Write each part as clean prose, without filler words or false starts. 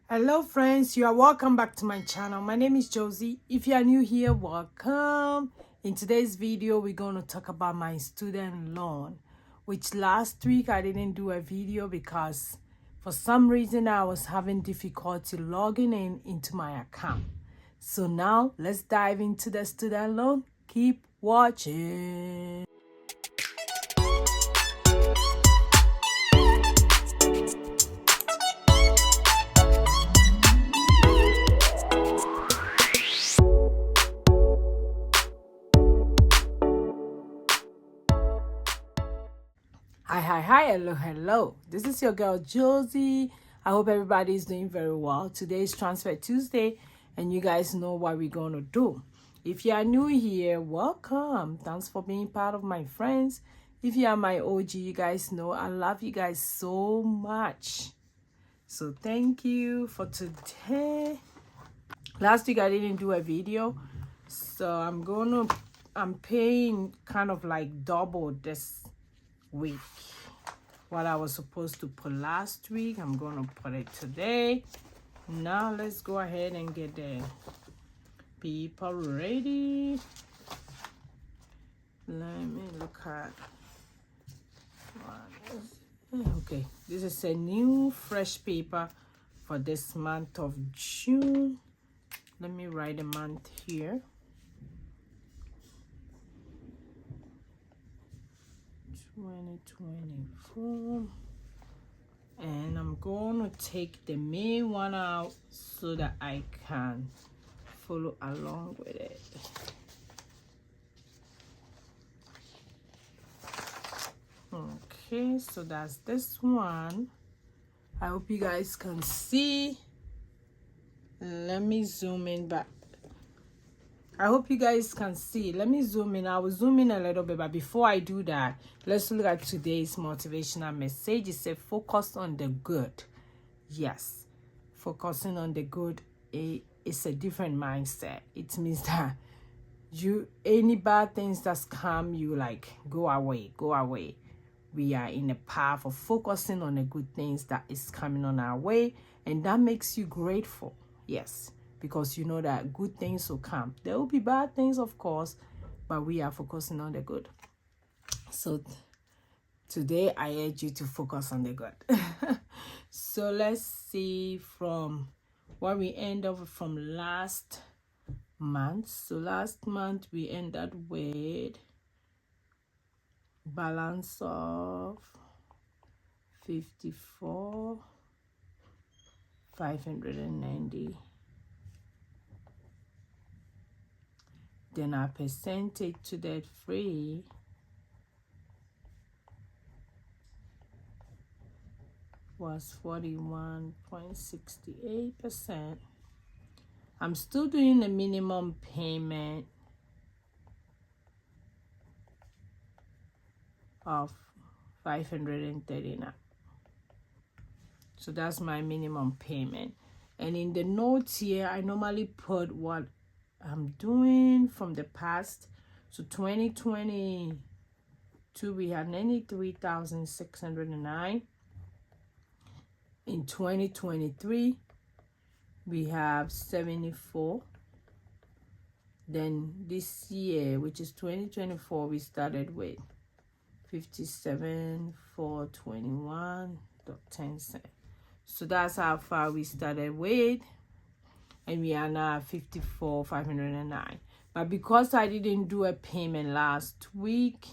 Hello friends, you are welcome back to my channel. My name is Josy. If you are new here, welcome. In today's video, we're going to talk about my student loan, which last week I didn't do a video because for some reason I was having difficulty logging into my account. So now let's dive into the student loan. Keep watching. Hi, hello. This is your girl Josy. I hope everybody is doing very well. Today is Transfer Tuesday, and you guys know what we're gonna do. If you are new here, welcome. Thanks for being part of my friends. If you are my OG, you guys know I love you guys so much. So thank you for today. Last week I didn't do a video, so I'm paying kind of like double this week. What I was supposed to put last week, I'm gonna put it today. Now let's go ahead and get the paper ready. Let me look at okay, this is a new fresh paper for this month of June. Let me write a month here. 2024, and I'm going to take the main one out so that I can follow along with it. Okay, so that's this one. I hope you guys can see. Let me zoom in back. I hope you guys can see. Let me zoom in. I will zoom in a little bit, but before I do that, let's look at today's motivational message. It said focus on the good. Yes, focusing on the good is a different mindset. It means that any bad things that's come, you like go away. We are in a path of focusing on the good things that is coming on our way, and that makes you grateful. Yes, because you know that good things will come. There will be bad things, of course, but we are focusing on the good. So today I urge you to focus on the good. So let's see from what we end up from last month. So last month we ended with balance of 54,590. Then our percentage to debt free was 41.68%. I'm still doing a minimum payment of 539. So that's my minimum payment. And in the notes here, I normally put what I'm doing from the past. So 2022 we had 93,609. In 2023 we have 74. Then this year, which is 2024, we started with 57,421.10. So that's how far we started with, and we are now at 54,509. But because I didn't do a payment last week,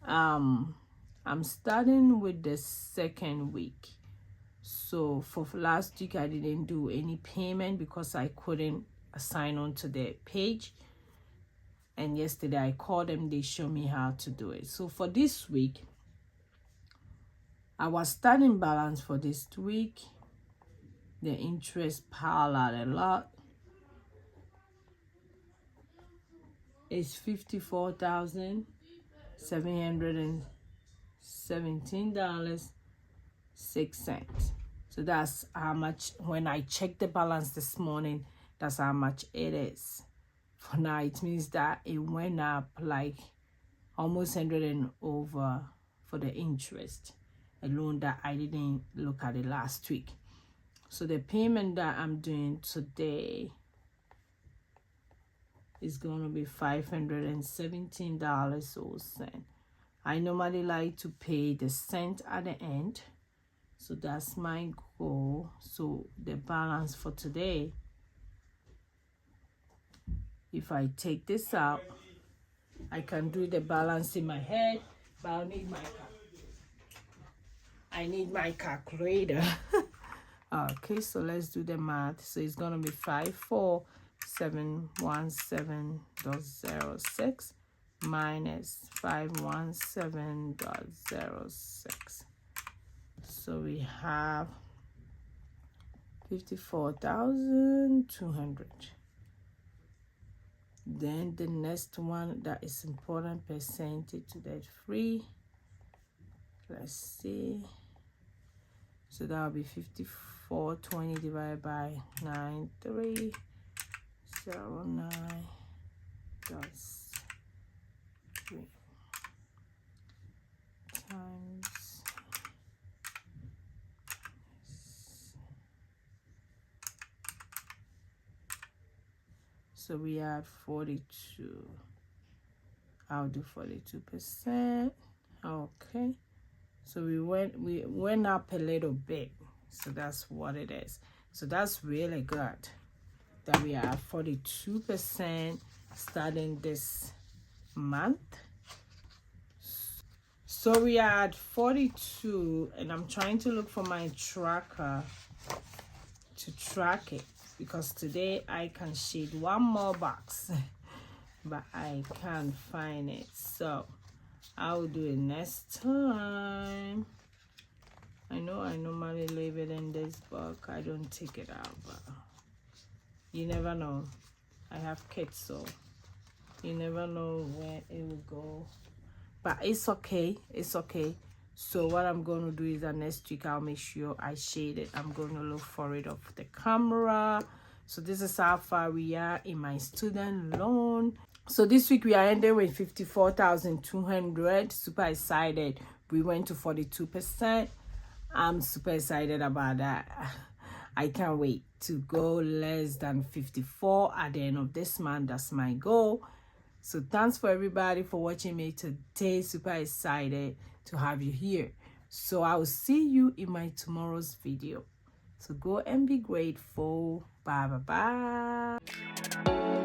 I'm starting with the second week. So for last week I didn't do any payment because I couldn't assign on to the page, and yesterday I called them, they showed me how to do it. So for this week, our starting balance for this week, the interest piled out a lot, is $54,717.06. So that's how much, when I checked the balance this morning, that's how much it is. For now, it means that it went up like almost 100 and over for the interest alone that I didn't look at it last week. So the payment that I'm doing today is going to be $517.00. I normally like to pay the cent at the end. So that's my goal. So the balance for today, if I take this out, I can do the balance in my head, but I need my calculator. Okay, so let's do the math. So it's gonna be 54717.06 minus 517.06. So we have 54,200. Then the next one that is important, percentage to debt free. Let's see. So that will be 5420 divided by 9309.3 times. So we had 42. I'll do 42%. Okay. So we went up a little bit. So that's what it is. So that's really good that we are 42% starting this month. So we are at 42, and I'm trying to look for my tracker to track it, because today I can shade one more box but I can't find it. So I'll do it next time. I know I normally leave it in this book. I don't take it out, but you never know. I have kids, so you never know where it will go. But it's okay. It's okay. So what I'm going to do is that next week I'll make sure I shade it. I'm going to look for it off the camera. So this is how far we are in my student loan. So this week we are ending with 54,200. Super excited. We went to 42%. I'm super excited about that. I can't wait to go less than 54 at the end of this month. That's my goal. So thanks for everybody for watching me today. Super excited to have you here. So I will see you in my tomorrow's video. So go and be grateful. Bye bye bye.